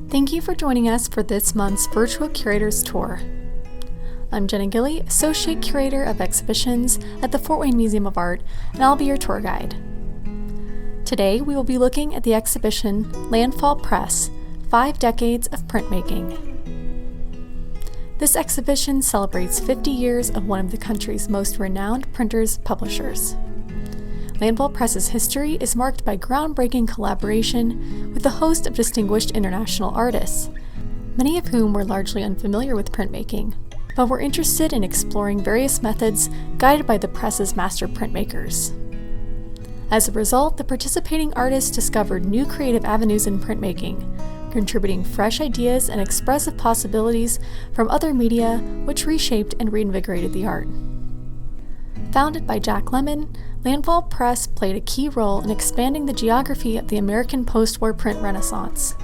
Thank you for joining us for this month's virtual Curators Tour. I'm Jenna Gilley, Associate Curator of Exhibitions at the Fort Wayne Museum of Art, and I'll be your tour guide. Today, we will be looking at the exhibition Landfall Press, 5 Decades of Printmaking. This exhibition celebrates 50 years of one of the country's most renowned printers' publishers. Landfall Press's history is marked by groundbreaking collaboration with a host of distinguished international artists, many of whom were largely unfamiliar with printmaking, but were interested in exploring various methods guided by the press's master printmakers. As a result, the participating artists discovered new creative avenues in printmaking, contributing fresh ideas and expressive possibilities from other media, which reshaped and reinvigorated the art. Founded by Jack Lemmon, Landfall Press played a key role in expanding the geography of the American post-war print renaissance.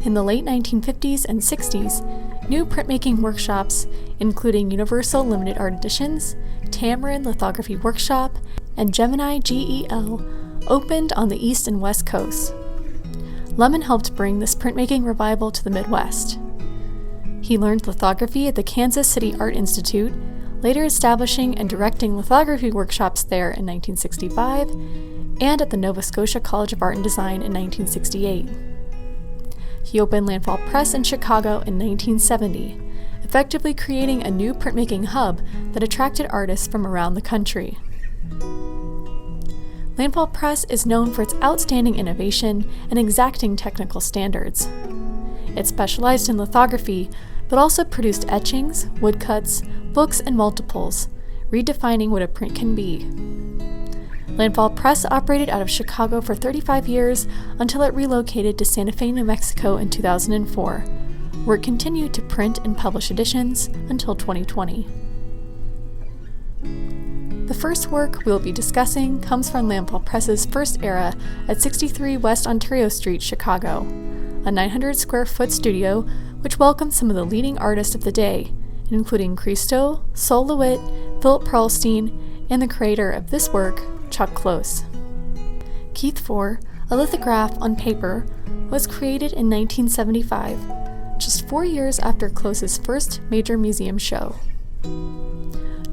In the late 1950s and 60s, new printmaking workshops, including Universal Limited Art Editions, Tamarind Lithography Workshop, and Gemini GEL, opened on the East and West Coasts. Lemmon helped bring this printmaking revival to the Midwest. He learned lithography at the Kansas City Art Institute, later establishing and directing lithography workshops there in 1965, and at the Nova Scotia College of Art and Design in 1968. He opened Landfall Press in Chicago in 1970, effectively creating a new printmaking hub that attracted artists from around the country. Landfall Press is known for its outstanding innovation and exacting technical standards. It specialized in lithography, but also produced etchings, woodcuts, books, and multiples, redefining what a print can be. Landfall Press operated out of Chicago for 35 years until it relocated to Santa Fe, New Mexico in 2004, where it continued to print and publish editions until 2020. The first work we'll be discussing comes from Landfall Press's first era at 63 West Ontario Street, Chicago, a 900-square-foot studio which welcomed some of the leading artists of the day, including Christo, Sol LeWitt, Philip Perlstein, and the creator of this work, Chuck Close. Keith 4, a lithograph on paper, was created in 1975, just 4 years after Close's first major museum show.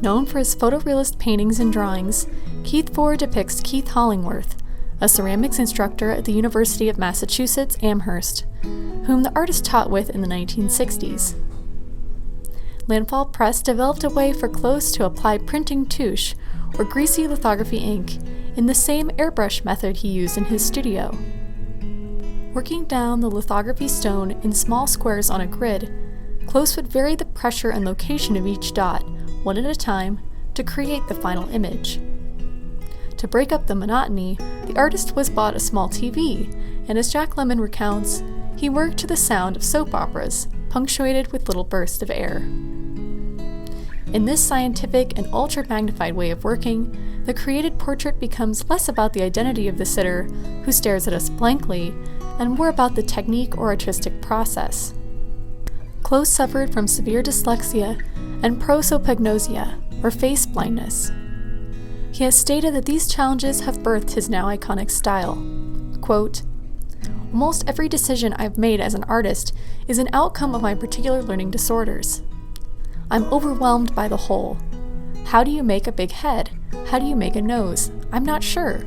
Known for his photorealist paintings and drawings, Keith 4 depicts Keith Hollingworth, a ceramics instructor at the University of Massachusetts Amherst, whom the artist taught with in the 1960s. Landfall Press developed a way for Close to apply printing touche, or greasy lithography ink, in the same airbrush method he used in his studio. Working down the lithography stone in small squares on a grid, Close would vary the pressure and location of each dot, one at a time, to create the final image. To break up the monotony, the artist was bought a small TV, and as Jack Lemmon recounts, he worked to the sound of soap operas, punctuated with little bursts of air. In this scientific and ultra-magnified way of working, the created portrait becomes less about the identity of the sitter, who stares at us blankly, and more about the technique or artistic process. Close suffered from severe dyslexia and prosopagnosia, or face blindness. He has stated that these challenges have birthed his now iconic style. Quote, "Almost every decision I've made as an artist is an outcome of my particular learning disorders. I'm overwhelmed by the whole. How do you make a big head? How do you make a nose? I'm not sure.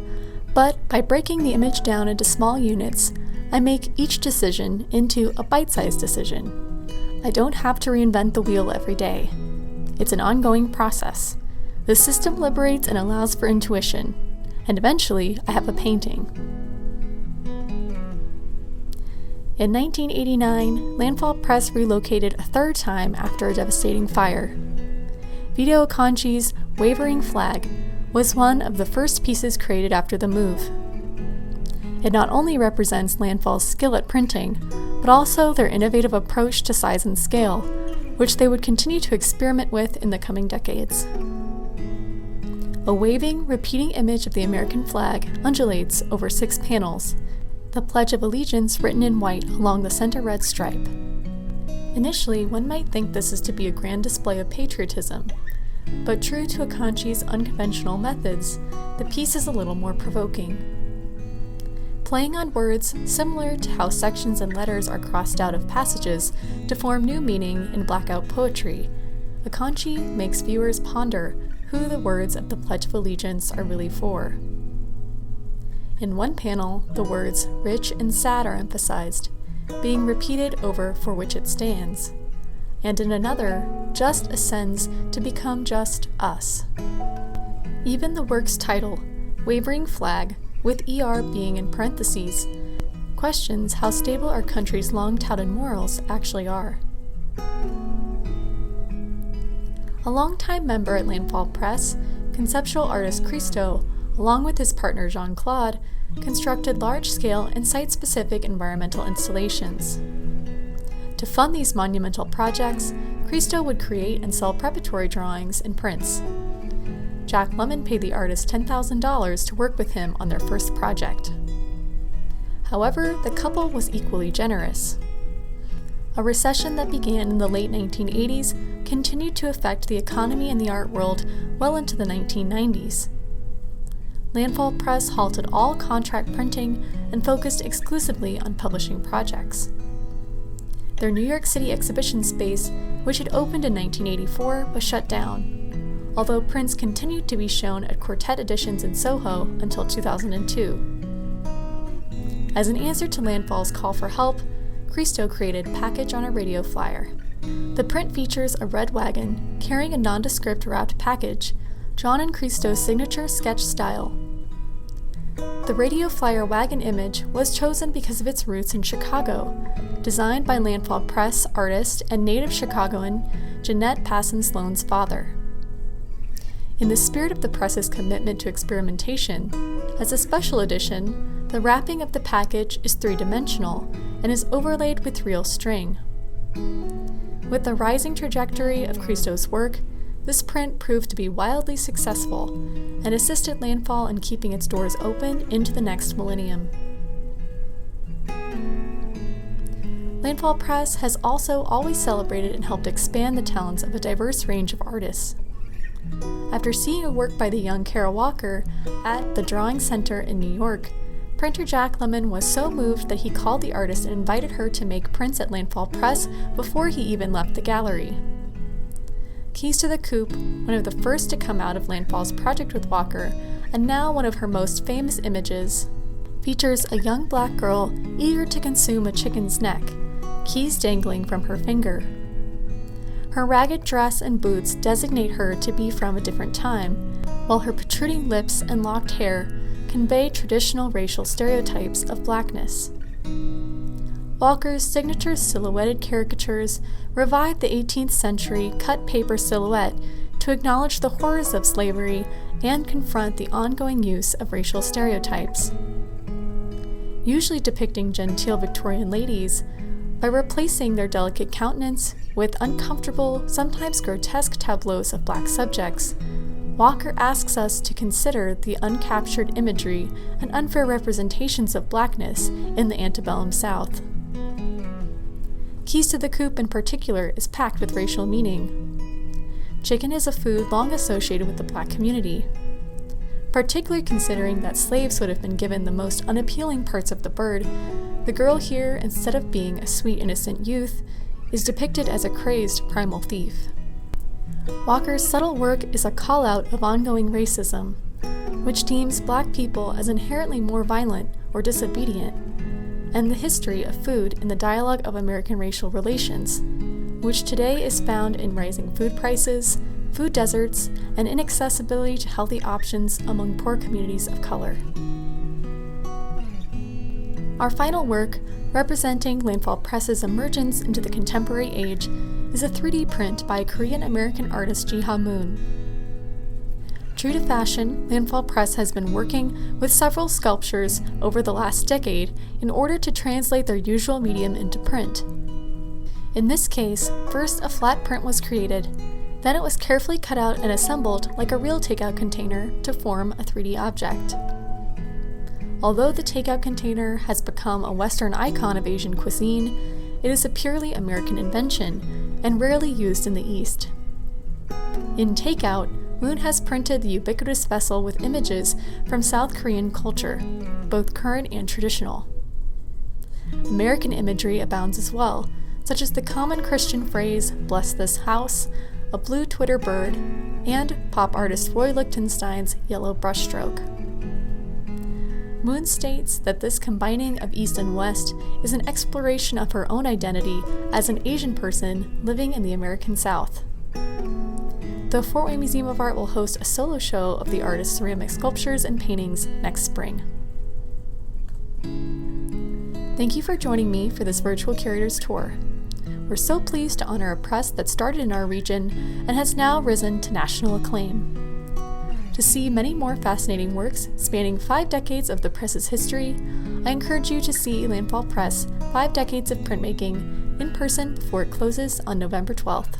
But by breaking the image down into small units, I make each decision into a bite-sized decision. I don't have to reinvent the wheel every day. It's an ongoing process. The system liberates and allows for intuition, and eventually I have a painting." In 1989, Landfall Press relocated a third time after a devastating fire. Vito Acconci's Wavering Flag was one of the first pieces created after the move. It not only represents Landfall's skill at printing, but also their innovative approach to size and scale, which they would continue to experiment with in the coming decades. A waving, repeating image of the American flag undulates over 6 panels, the Pledge of Allegiance written in white along the center red stripe. Initially, one might think this is to be a grand display of patriotism, but true to Acconci's unconventional methods, the piece is a little more provoking. Playing on words similar to how sections and letters are crossed out of passages to form new meaning in blackout poetry, Akanchi makes viewers ponder who the words of the Pledge of Allegiance are really for. In one panel, the words rich and sad are emphasized, being repeated over for which it stands, and in another, just ascends to become just us. Even the work's title, Wavering Flag, with ER being in parentheses, questions how stable our country's long-touted morals actually are. A longtime member at Landfall Press, conceptual artist Christo, along with his partner Jean-Claude, constructed large-scale and site-specific environmental installations. To fund these monumental projects, Christo would create and sell preparatory drawings and prints. Jack Lemmon paid the artist $10,000 to work with him on their first project. However, the couple was equally generous. A recession that began in the late 1980s continued to affect the economy and the art world well into the 1990s. Landfall Press halted all contract printing and focused exclusively on publishing projects. Their New York City exhibition space, which had opened in 1984, was shut down, although prints continued to be shown at Quartet Editions in Soho until 2002. As an answer to Landfall's call for help, Christo created Package on a Radio Flyer. The print features a red wagon carrying a nondescript wrapped package, drawn in Christo's signature sketch style. The Radio Flyer wagon image was chosen because of its roots in Chicago, designed by Landfall Press artist and native Chicagoan Jeanette Passon Sloan's father. In the spirit of the press's commitment to experimentation, as a special edition, the wrapping of the package is three-dimensional and is overlaid with real string. With the rising trajectory of Christo's work, this print proved to be wildly successful and assisted Landfall in keeping its doors open into the next millennium. Landfall Press has also always celebrated and helped expand the talents of a diverse range of artists. After seeing a work by the young Kara Walker at the Drawing Center in New York, printer Jack Lemmon was so moved that he called the artist and invited her to make prints at Landfall Press before he even left the gallery. Keys to the Coop, one of the first to come out of Landfall's project with Walker, and now one of her most famous images, features a young black girl eager to consume a chicken's neck, keys dangling from her finger. Her ragged dress and boots designate her to be from a different time, while her protruding lips and locked hair convey traditional racial stereotypes of blackness. Walker's signature silhouetted caricatures revived the 18th century cut paper silhouette to acknowledge the horrors of slavery and confront the ongoing use of racial stereotypes. Usually depicting genteel Victorian ladies, by replacing their delicate countenance with uncomfortable, sometimes grotesque tableaus of black subjects, Walker asks us to consider the uncaptured imagery and unfair representations of blackness in the antebellum South. Keys to the Coop in particular is packed with racial meaning. Chicken is a food long associated with the black community, particularly considering that slaves would have been given the most unappealing parts of the bird. The girl here, instead of being a sweet innocent youth, is depicted as a crazed primal thief. Walker's subtle work is a call-out of ongoing racism, which deems black people as inherently more violent or disobedient, and the history of food in the dialogue of American racial relations, which today is found in rising food prices, food deserts, and inaccessibility to healthy options among poor communities of color. Our final work, representing Landfall Press's emergence into the contemporary age, is a 3D print by Korean-American artist Jiha Moon. True to fashion, Landfall Press has been working with several sculptures over the last decade in order to translate their usual medium into print. In this case, first a flat print was created, then it was carefully cut out and assembled like a real takeout container to form a 3D object. Although the takeout container has become a Western icon of Asian cuisine, it is a purely American invention and rarely used in the East. In takeout, Moon has printed the ubiquitous vessel with images from South Korean culture, both current and traditional. American imagery abounds as well, such as the common Christian phrase, "bless this house," a blue Twitter bird, and pop artist Roy Lichtenstein's yellow brushstroke. Moon states that this combining of East and West is an exploration of her own identity as an Asian person living in the American South. The Fort Wayne Museum of Art will host a solo show of the artist's ceramic sculptures and paintings next spring. Thank you for joining me for this virtual Curators tour. We're so pleased to honor a press that started in our region and has now risen to national acclaim. To see many more fascinating works spanning 5 decades of the press's history, I encourage you to see Landfall Press 5 Decades of Printmaking in person before it closes on November 12th.